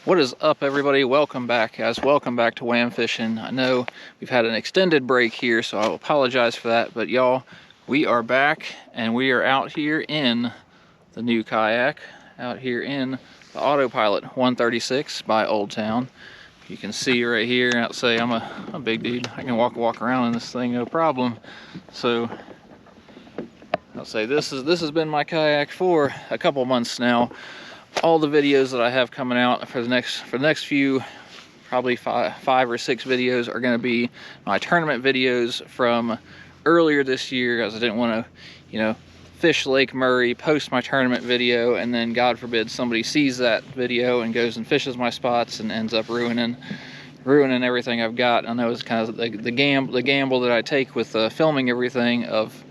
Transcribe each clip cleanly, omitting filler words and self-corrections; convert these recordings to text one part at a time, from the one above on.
What is up, everybody? Welcome back, guys. Welcome back to Wham Fishing. I know we've had an extended break here, so I apologize for that. But y'all, we are back, and we are out here in the new kayak, out here in the Autopilot 136 by Old Town. You can see right here. I'll say I'm a big dude. I can walk around in this thing, no problem. So I'll say this has been my kayak for a couple months now. All the videos that I have coming out for the next few, probably five or six videos, are going to be my tournament videos from earlier this year, as I didn't want to, fish Lake Murray, post my tournament video, and then God forbid somebody sees that video and goes and fishes my spots and ends up ruining everything I've got. I know it's kind of the gamble that I take with filming everything of,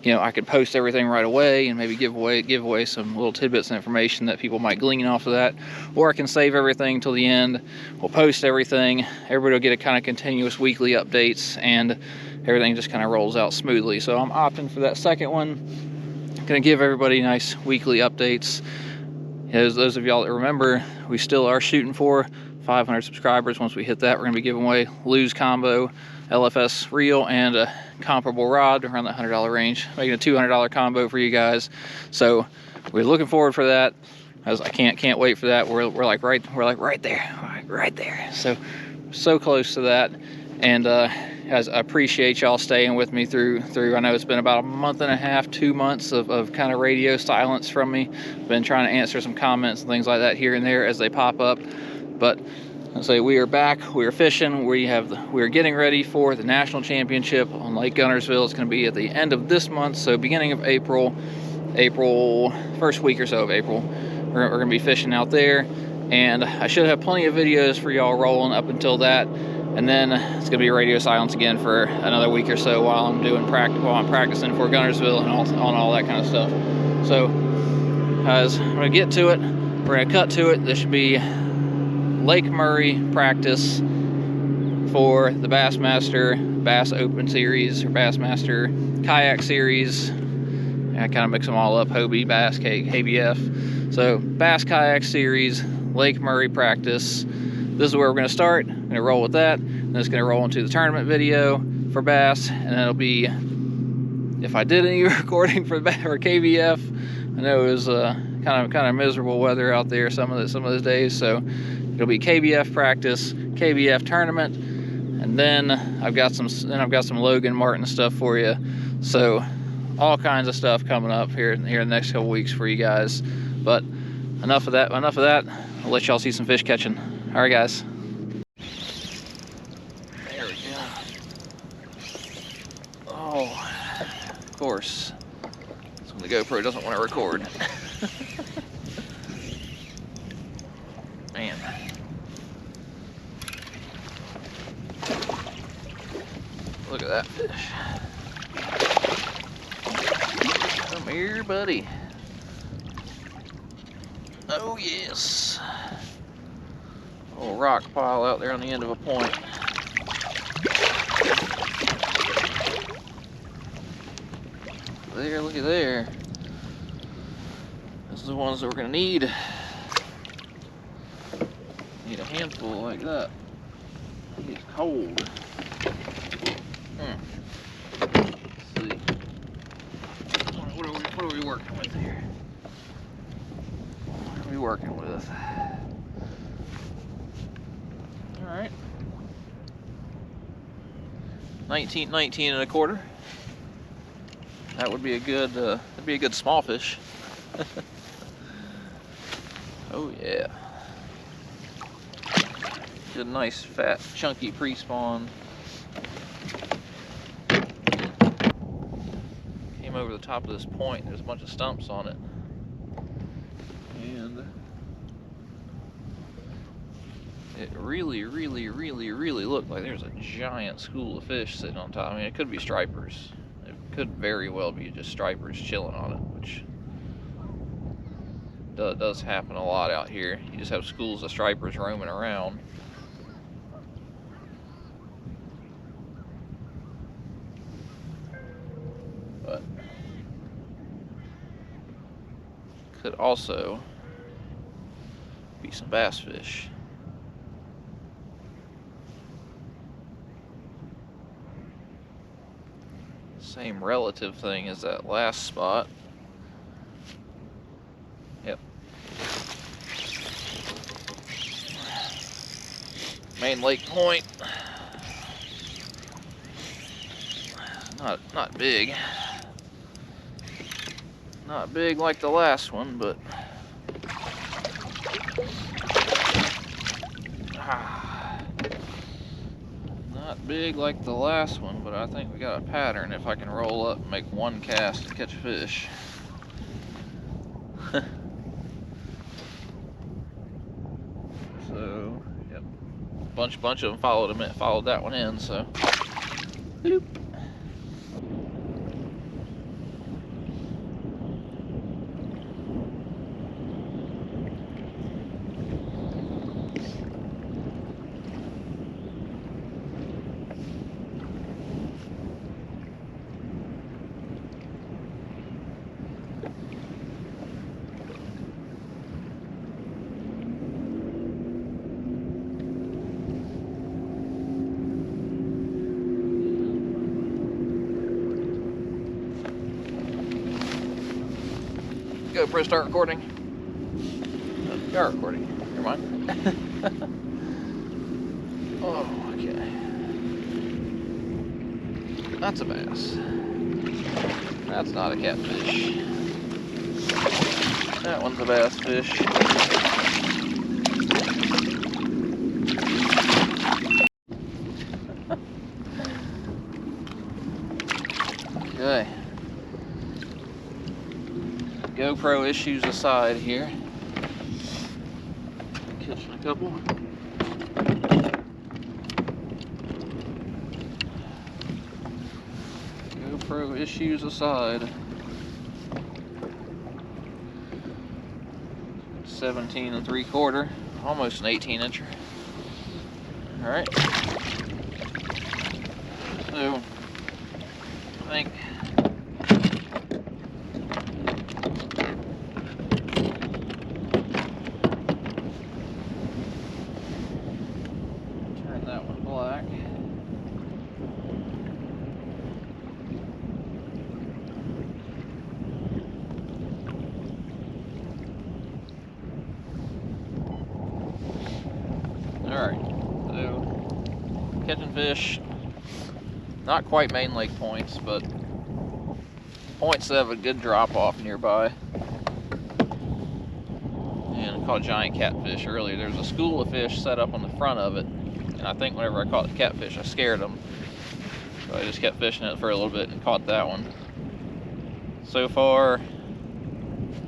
I could post everything right away and maybe give away some little tidbits of information that people might glean off of that, or I can save everything till the end. We'll post everything. Everybody will get a kind of continuous weekly updates, and everything just kind of rolls out smoothly. So I'm opting for that second one. Gonna give everybody nice weekly updates. As those of y'all that remember, we still are shooting for 500 subscribers. Once we hit that, we're gonna be giving away Lose Combo, LFS reel, and a comparable rod around the $100 range, making a $200 combo for you guys. So we're looking forward for that. As I can't wait for that. We're like right there. So close to that. And guys, I appreciate y'all staying with me through. I know it's been about a month and a half, 2 months of kind of radio silence from me. Been trying to answer some comments and things like that here and there as they pop up, but I'll say we are back. We are fishing. We are getting ready for the national championship on Lake Guntersville. It's going to be at the end of this month, so beginning of April, first week or so of April, we're going to be fishing out there. And I should have plenty of videos for y'all rolling up until that, and then it's going to be radio silence again for another week or so while I'm practicing for Guntersville and on all that kind of stuff. So, guys, I'm going to get to it. We're going to cut to it. This should be Lake Murray practice for the Bassmaster Bass Open Series, or Bassmaster Kayak Series. I kind of mix them all up, Hobie, Bass, KBF. So Bass Kayak Series, Lake Murray practice. This is where we're going to start. I'm going to roll with that, and it's going to roll into the tournament video for Bass, and it'll be, if I did any recording for KBF, I know it was kind of miserable weather out there some of those days, so it'll be KBF practice, KBF tournament, and then I've got some Logan Martin stuff for you. So all kinds of stuff coming up here in the next couple weeks for you guys. But enough of that. I'll let y'all see some fish catching. All right, guys. There we go. Oh, of course. That's when the GoPro doesn't want to record. Man. Look at that fish. Come here, buddy. Oh, yes. A little rock pile out there on the end of a point. There, looky there. This is the ones that we're gonna need. Need a handful like that. It's cold. Let's see. What are we working with here? What are we working with? All right. 19 and a quarter. That would be a good. That'd be a good small fish. Oh yeah. Good, nice, fat, chunky pre-spawn. Came over the top of this point. There's a bunch of stumps on it, and it really looked like there's a giant school of fish sitting on top. I mean, it could be stripers. It could very well be just stripers chilling on it, which does happen a lot out here. You just have schools of stripers roaming around. But could also be some bass fish. Same relative thing as that last spot. Yep. Main Lake Point. Not big. Not big like the last one, but not big like the last one, but I think we got a pattern if I can roll up and make one cast and catch a fish. So, yep. Bunch of them followed that one in, so. Boop. GoPro start recording. You are recording. Never mind. Oh, okay. That's a bass. That's not a catfish. That one's a bass fish. Okay. GoPro issues aside here. Catching a couple. GoPro issues aside. 17 3/4, almost an 18-incher. All right. So I think turn that one black. Alright, so catching fish, not quite main lake points, but points that have a good drop off nearby. And I caught a giant catfish earlier. There's a school of fish set up on the front of it, and I think whenever I caught the catfish I scared them. So I just kept fishing it for a little bit and caught that one. So far,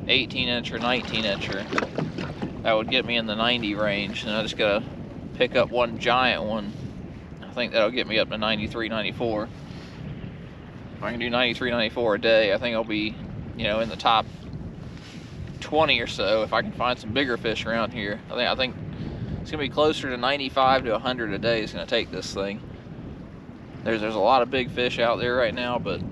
18-incher, 19-incher. That would get me in the 90 range, and I just gotta pick up one giant one. I think that'll get me up to 93, 94. If I can do 93, 94 a day, I think I'll be, you know, in the top 20 or so if I can find some bigger fish around here. I think it's gonna be closer to 95 to 100 a day is gonna take this thing. There's a lot of big fish out there right now, but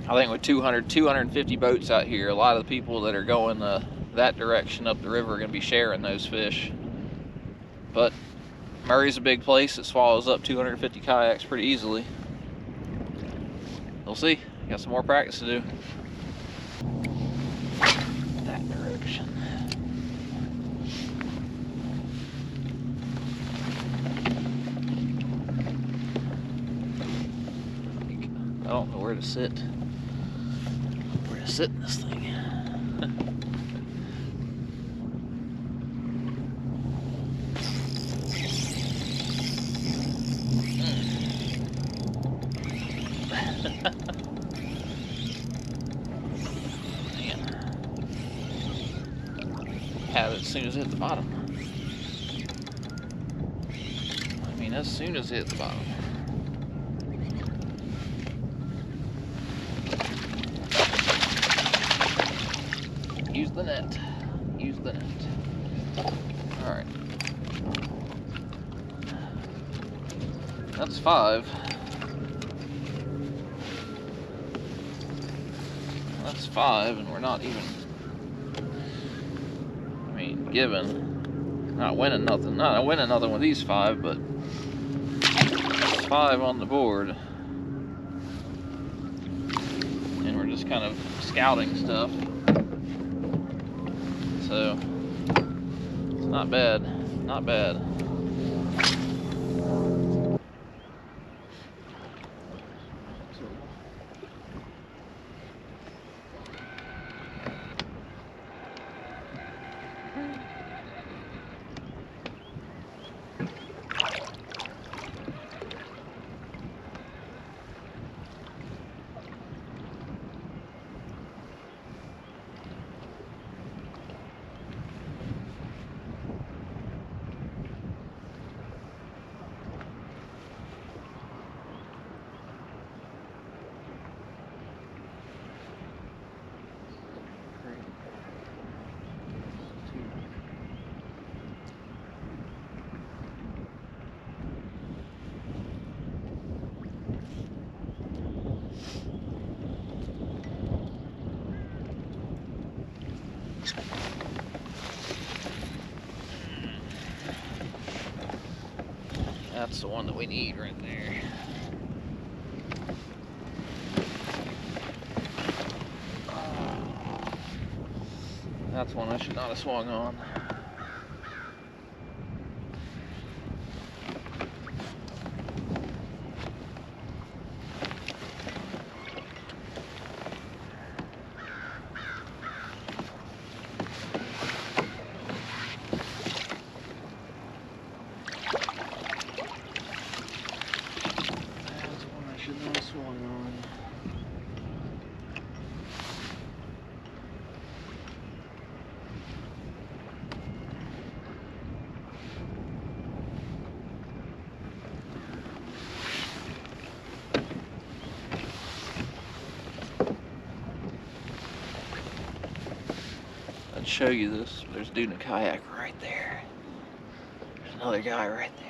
I think with 250 boats out here, a lot of the people that are going that direction up the river are gonna be sharing those fish. But Murray's a big place. It swallows up 250 kayaks pretty easily. We'll see. Got some more practice to do. That direction. I don't know where to sit. Where to sit in this thing. Have it as soon as it hit the bottom. I mean, as soon as it hit the bottom. Use the net. Use the net. All right. That's 5. That's 5, and we're not even. I mean, given, not winning nothing. Not winning nothing with these 5, but 5 on the board. we're just kind of scouting stuff. So it's not bad, not bad. That's the one that we need right there. That's one I should not have swung on. I'd show you this. There's a dude in a kayak right there. There's another guy right there.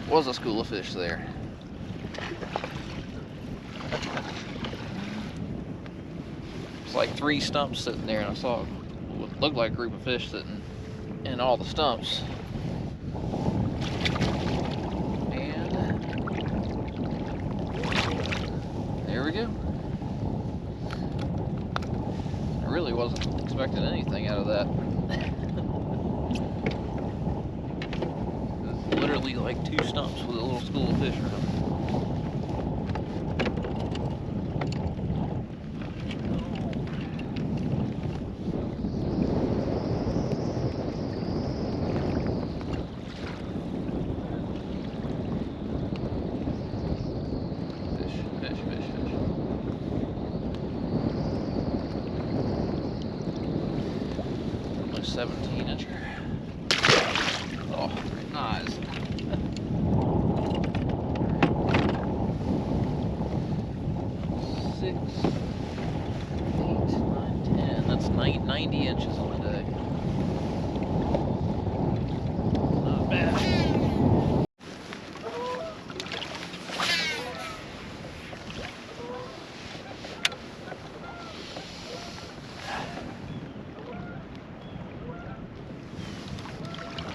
Was a school of fish there. It's like 3 stumps sitting there, and I saw what looked like a group of fish sitting in all the stumps. And there we go. I really wasn't expecting anything out of that. Literally like 2 stumps with a little school of fish around it. Fish, fish, fish, fish. Only 17-incher. Oh, nice. 6, 8, 9, 10. That's 90 inches on the day. Not bad.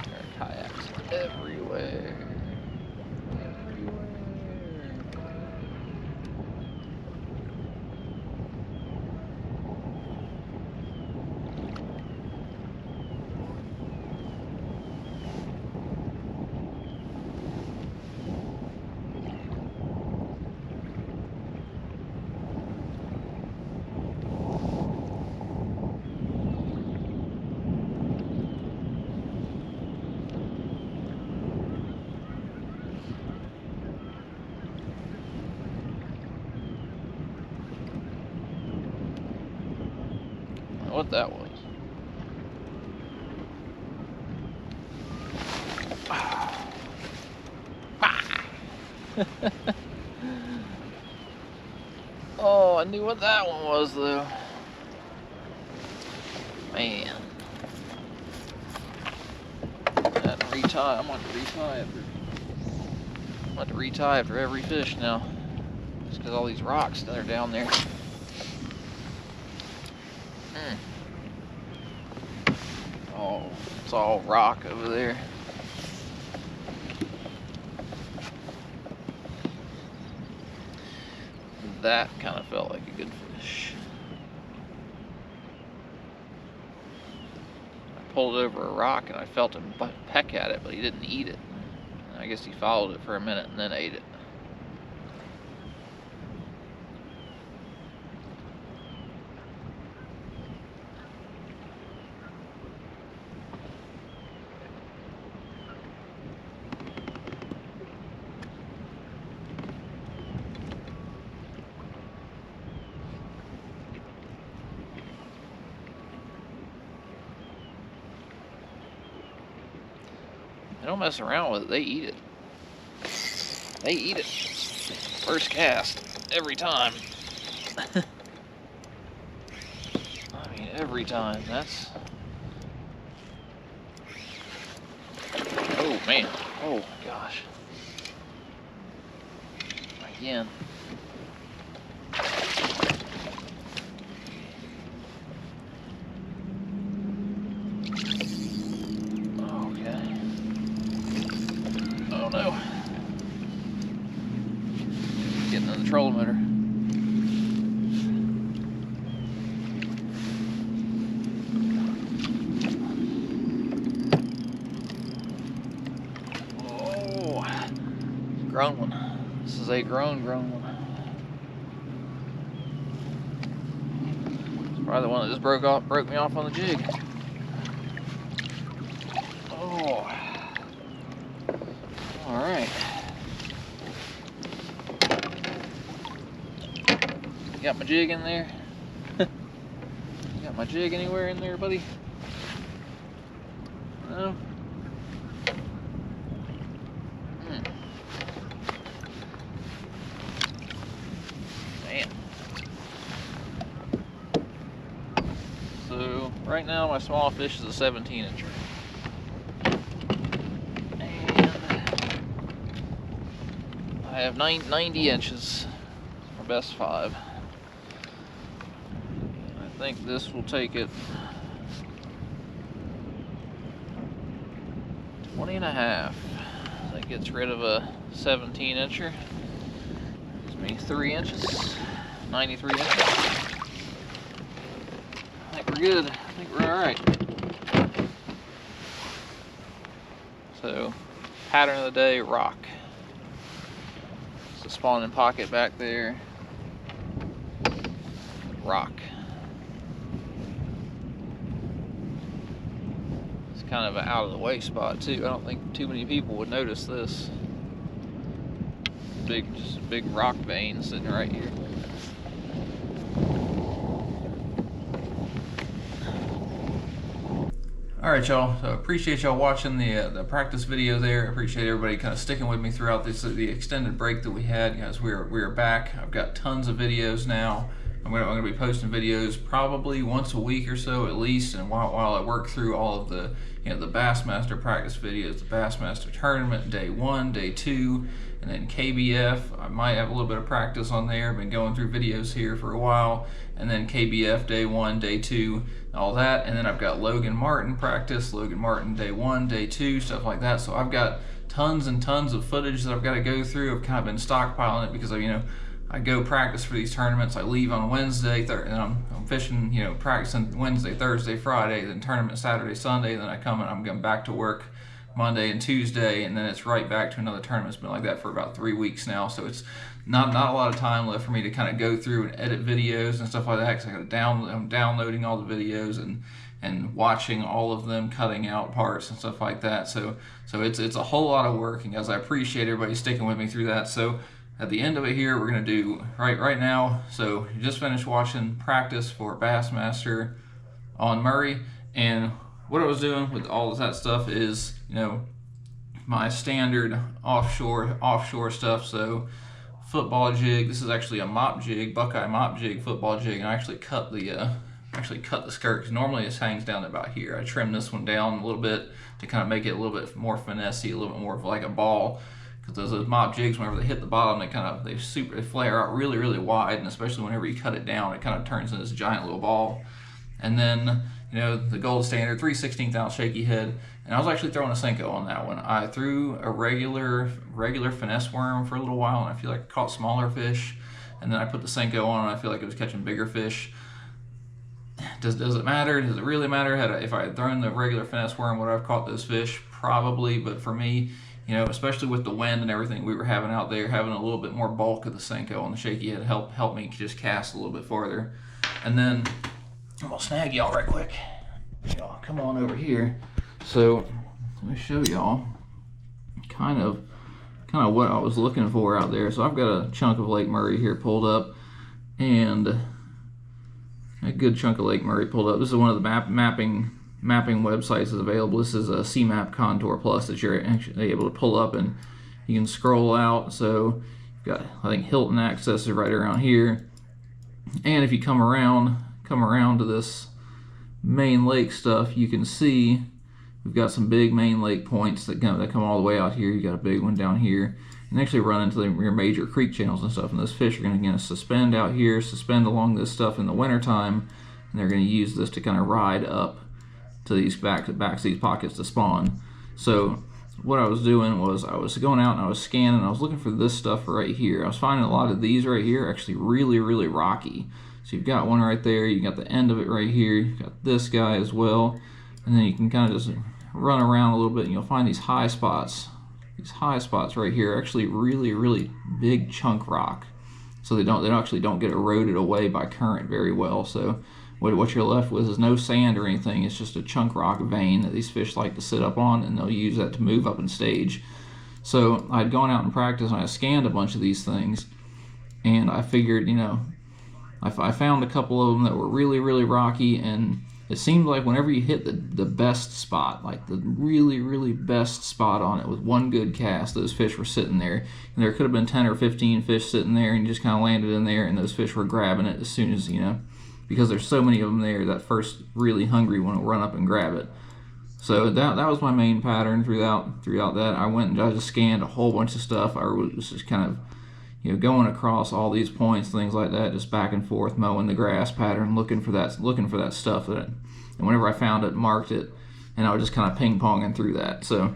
There are kayaks everywhere. What that was. Oh, I knew what that one was though. Man. I had to retie. I'm going to retie after every fish now. Just because all these rocks that are down there. Oh, it's all rock over there. That kind of felt like a good fish. I pulled over a rock and I felt him peck at it, but he didn't eat it. I guess he followed it for a minute and then ate it. They don't mess around with it, they eat it. They eat it. First cast, every time. I mean, every time. That's... Oh, man. Oh, gosh. Again. Okay. Oh, no. Getting in the trolling motor. Grown one. This is a grown one. It's probably the one that just broke me off on the jig. Oh. All right. Got my jig in there? Got my jig anywhere in there, buddy? No? Man. So, right now my small fish is a 17-incher. And I have 90 inches. My best 5. I think this will take it 20 and a half. That gets rid of a 17-incher. Gives me 3 inches, 93 inches. I think we're good. I think we're all right. So, pattern of the day, rock. It's a spawning pocket back there. Rock. It's kind of an out of the way spot too. I don't think too many people would notice this. Just a big rock vein sitting right here. All right, y'all. So appreciate y'all watching the practice video there. Appreciate everybody kind of sticking with me throughout the extended break that we had. Guys, we are back. I've got tons of videos now. I'm gonna be posting videos probably once a week or so at least, and while I work through all of the the Bassmaster practice videos, the Bassmaster tournament, day 1, day 2, and then KBF. I might have a little bit of practice on there. I've been going through videos here for a while, and then KBF day 1, day 2, all that, and then I've got Logan Martin practice, Logan Martin day 1, day 2, stuff like that. So I've got tons and tons of footage that I've got to go through. I've kind of been stockpiling it because I go practice for these tournaments. I leave on Wednesday, and I'm fishing, practicing Wednesday, Thursday, Friday, then tournament Saturday, Sunday, then I come and I'm going back to work Monday and Tuesday, and then it's right back to another tournament. It's been like that for about 3 weeks now, so it's not a lot of time left for me to kind of go through and edit videos and stuff like that, because I'm downloading all the videos and watching all of them, cutting out parts and stuff like that. So it's a whole lot of work, and guys, I appreciate everybody sticking with me through that. So at the end of it here, we're gonna do right now. So you just finished watching practice for Bassmaster on Murray, and what I was doing with all of that stuff is, my standard offshore stuff. So football jig. This is actually a mop jig, Buckeye mop jig, football jig, and I actually cut the skirt, because normally it hangs down about here. I trimmed this one down a little bit to kind of make it a little bit more finessey, a little bit more of like a ball. Because those mop jigs, whenever they hit the bottom, they flare out really wide, and especially whenever you cut it down, it kind of turns into this giant little ball. And then, you know, the gold standard 3/16 ounce shaky head, and I was actually throwing a Senko on that one. I threw a regular finesse worm for a little while, and I feel like I caught smaller fish, and then I put the Senko on, and I feel like it was catching bigger fish. Does it matter? Does it really matter? If I had thrown the regular finesse worm, would I have caught those fish? Probably, but for me, you know, especially with the wind and everything we were having out there, having a little bit more bulk of the Senko on the shaky head helped me just cast a little bit farther. And then I'm gonna snag y'all right quick. Y'all come on over here. So let me show y'all kind of what I was looking for out there. So I've got a chunk of Lake Murray here pulled up, and a good chunk of Lake Murray pulled up. This is one of the mapping websites is available. This is a CMAP Contour Plus that you're actually able to pull up, and you can scroll out. So you've got, I think, Hilton access is right around here, and if you come around to this main lake stuff, you can see we've got some big main lake points that come all the way out here. You got a big one down here, and actually run into your major creek channels and stuff. And those fish are going to suspend out here, suspend along this stuff in the wintertime, and they're going to use this to kind of ride up to these back to these pockets to spawn. So what I was doing was I was going out and I was scanning. I was looking for this stuff right here. I was finding a lot of these right here actually really rocky. So you've got one right there, you got the end of it right here, you've got this guy as well, and then you can kind of just run around a little bit and you'll find these high spots. These high spots right here are actually really big chunk rock. So they actually don't get eroded away by current very well. So what you're left with is no sand or anything. It's just a chunk rock vein that these fish like to sit up on, and they'll use that to move up in stage. So I'd gone out and practiced, and I scanned a bunch of these things, and I figured, you know, I found a couple of them that were really rocky, and it seemed like whenever you hit the best spot, like the really best spot on it with one good cast, those fish were sitting there. And there could have been 10 or 15 fish sitting there, and you just kind of landed in there, and those fish were grabbing it as soon as, you know, because there's so many of them there, that first really hungry one will run up and grab it. So that was my main pattern throughout that. I went and I just scanned a whole bunch of stuff. I was just kind of, you know, going across all these points, things like that, just back and forth, mowing the grass pattern, looking for that stuff and whenever I found it, marked it, and I was just kind of ping-ponging through that. So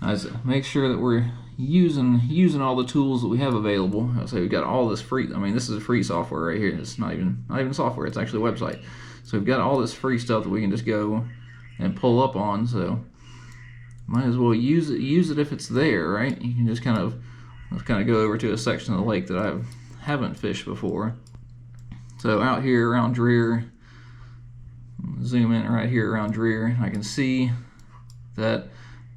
I just make sure that we're using all the tools that we have available. I'll say we've got all this free. I mean, this is a free software right here. It's not even software. It's actually a website. So we've got all this free stuff that we can just go and pull up on. So might as well use it if it's there, right? You can just let's kind of go over to a section of the lake that I haven't fished before. So out here around Dreer, zoom in right here around Dreer, I can see that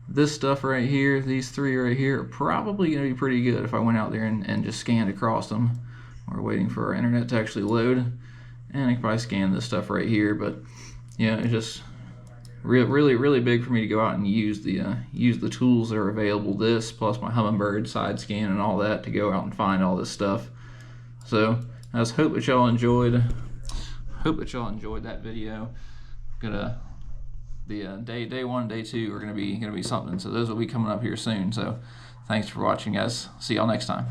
this stuff right here, these three right here, are probably going to be pretty good if I went out there and just scanned across them. We're waiting for our internet to actually load, and I can probably scan this stuff right here. But yeah, it's just really big for me to go out and use the tools that are available. This plus my Humminbird side scan and all that to go out and find all this stuff. So I just hope that y'all enjoyed that video. The day 1, day 2 are gonna be something. So those will be coming up here soon. So thanks for watching, guys. See y'all next time.